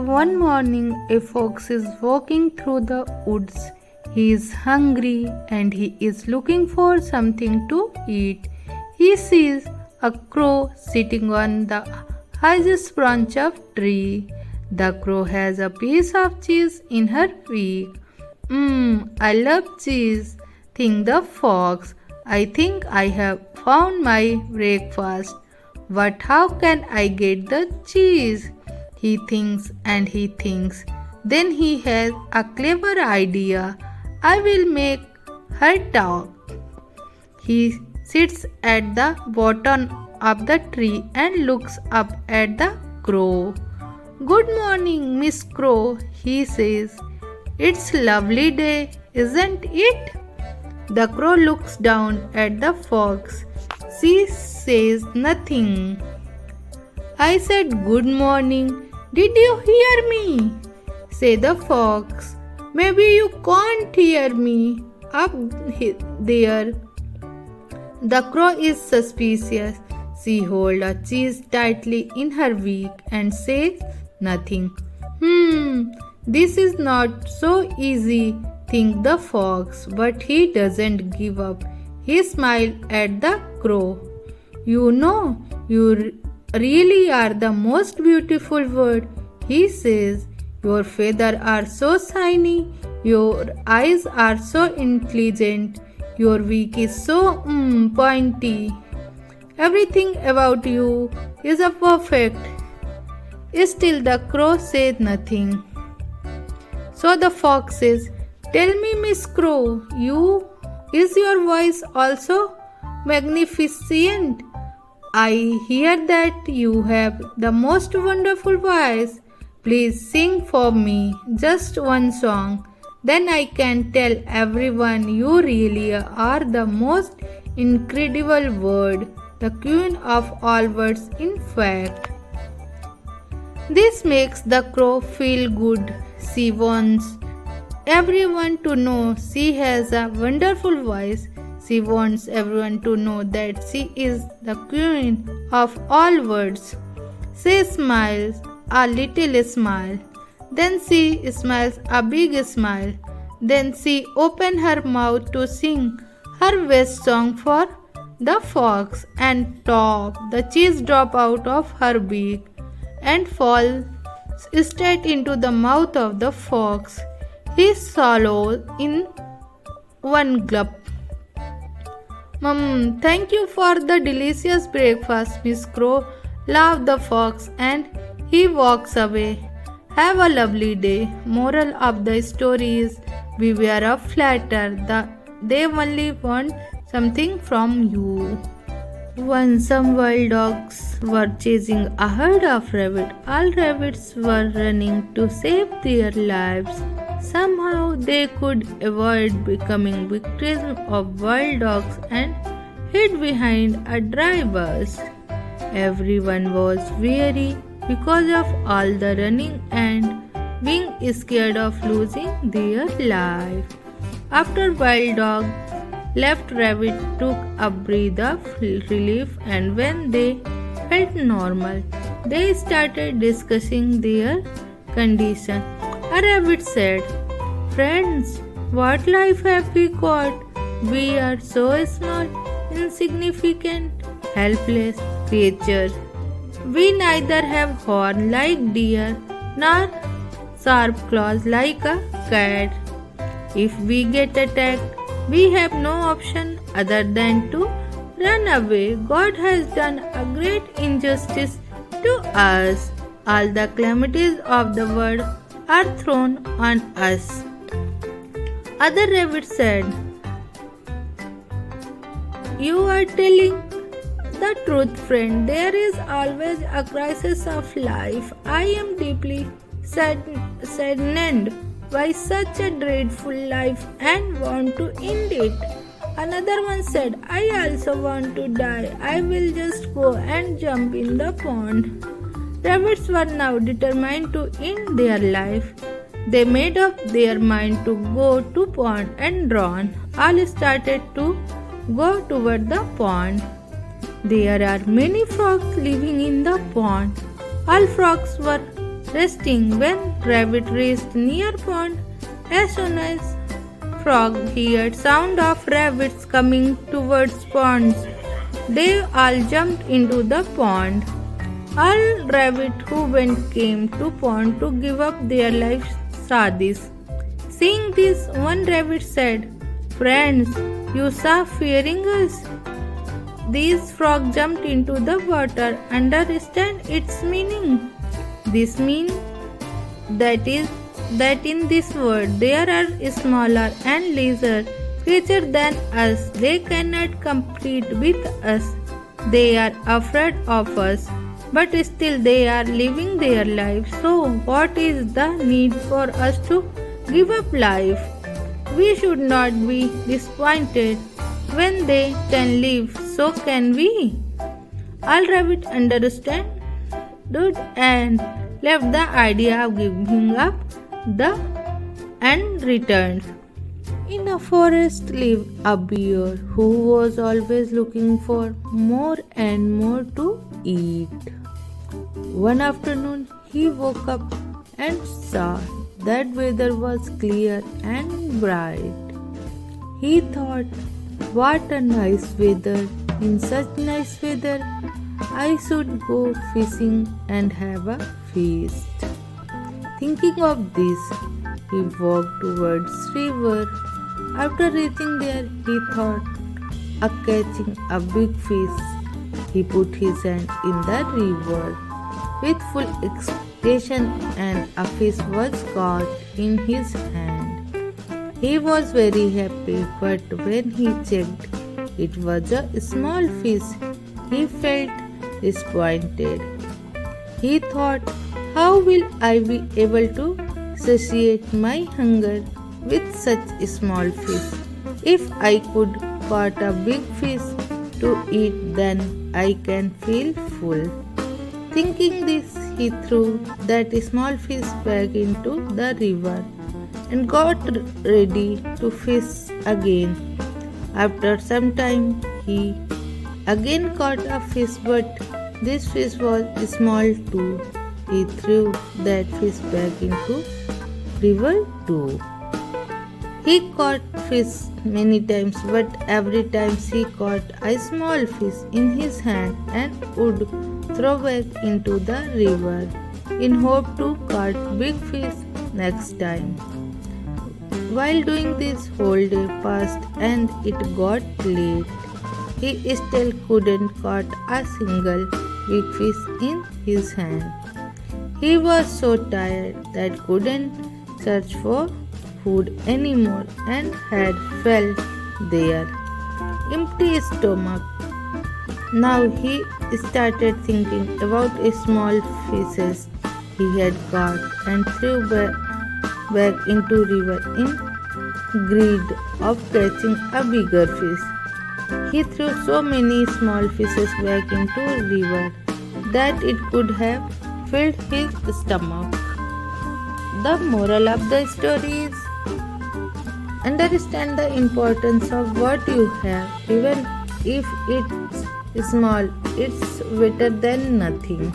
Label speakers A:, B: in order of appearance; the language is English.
A: one morning a fox is walking through the woods. He is hungry and he is looking for something to eat. He sees a crow sitting on the highest branch of tree. The crow has a piece of cheese in her beak. I love cheese, thinks the fox. I think I have found my breakfast. But how can I get the cheese? He thinks and he thinks. Then he has a clever idea. I will make her talk. He sits at the bottom of the tree and looks up at the crow. Good morning, Miss Crow, he says. It's a lovely day, isn't it? The crow looks down at the fox. She says nothing. I said good morning. Did you hear me? Say the fox. Maybe you can't hear me up there. The crow is suspicious. She holds a cheese tightly in her beak and says nothing. This is not so easy, thinks the fox, but he doesn't give up. He smiles at the crow. You know, you really are the most beautiful bird, he says. Your feathers are so shiny, your eyes are so intelligent, your beak is so pointy. Everything about you is a perfect. Still the crow said nothing. So the fox says, Tell me, Miss Crow, is your voice also magnificent? I hear that you have the most wonderful voice. Please sing for me just one song. Then I can tell everyone you really are the most incredible bird, the queen of all birds in fact. This makes the crow feel good. She wants everyone to know she has a wonderful voice. She wants everyone to know that she is the queen of all birds. She smiles a little smile. Then she smiles a big smile. Then she opens her mouth to sing her best song for the fox, and the cheese drop out of her beak and falls straight into the mouth of the fox. He swallows in one gulp. Thank you for the delicious breakfast, Miss Crow, laughed the fox, and he walks away. Have a lovely day. Moral of the story is beware of flatterers. They only want something from you. Once some wild dogs were chasing a herd of rabbits. All rabbits were running to save their lives. Somehow they could avoid becoming victims of wild dogs and hid behind a dry bush. Everyone was weary because of all the running and being scared of losing their life. After wild dog left, rabbit took a breath of relief, and when they felt normal, they started discussing their condition. A rabbit said, Friends, what life have we got? We are so small, insignificant, helpless creatures. We neither have horns like deer nor sharp claws like a cat. If we get attacked, we have no option other than to run away. God has done a great injustice to us. All the calamities of the world are thrown on us. Other rabbit said, You are telling the truth, friend. There is always a crisis of life. I am deeply saddened by such a dreadful life and want to end it. Another one said, I also want to die. I will just go and jump in the pond. Rabbits were now determined to end their life. They made up their mind to go to pond and drown. All started to go toward the pond. There are many frogs living in the pond. All frogs were resting. When rabbit reached near pond, as soon as frog heard sound of rabbits coming towards ponds, they all jumped into the pond. All rabbits who went came to pond to give up their lives saw this. Seeing this, one rabbit said, "Friends, you saw fearing us. These frogs jumped into the water. Understand its meaning. This means that in this world there are smaller and lesser creatures than us. They cannot compete with us. They are afraid of us, but still they are living their life. So what is the need for us to give up life? We should not be disappointed when they can live. So can we?" All rabbits understood and left the idea of giving up and returned. In a forest lived a bear who was always looking for more and more to eat. One afternoon he woke up and saw that weather was clear and bright. He thought, "What a nice weather! In such nice weather, I should go fishing and have a feast." Thinking of this, he walked towards river. After reaching there, he thought of catching a big fish. He put his hand in the river with full expectation, and a fish was caught in his hand. He was very happy, but when he checked, it was a small fish. He felt disappointed. He thought, "How will I be able to satiate my hunger with such a small fish? If I could catch a big fish to eat, then I can feel full." Thinking this, he threw that small fish back into the river and got ready to fish again. After some time, he again caught a fish, but this fish was small too. He threw that fish back into river too. He caught fish many times, but every time he caught a small fish in his hand and would throw back into the river in hope to catch big fish next time. While doing this, whole day passed and it got late. He still couldn't catch a single big fish in his hand. He was so tired that couldn't search for food anymore and had fell there, empty stomach. Now he started thinking about small fishes he had caught and threw back into river in greed of catching a bigger fish. He threw so many small fishes back into river that it could have filled his stomach. The moral of the story is, understand the importance of what you have. Even if it's small, it's better than nothing.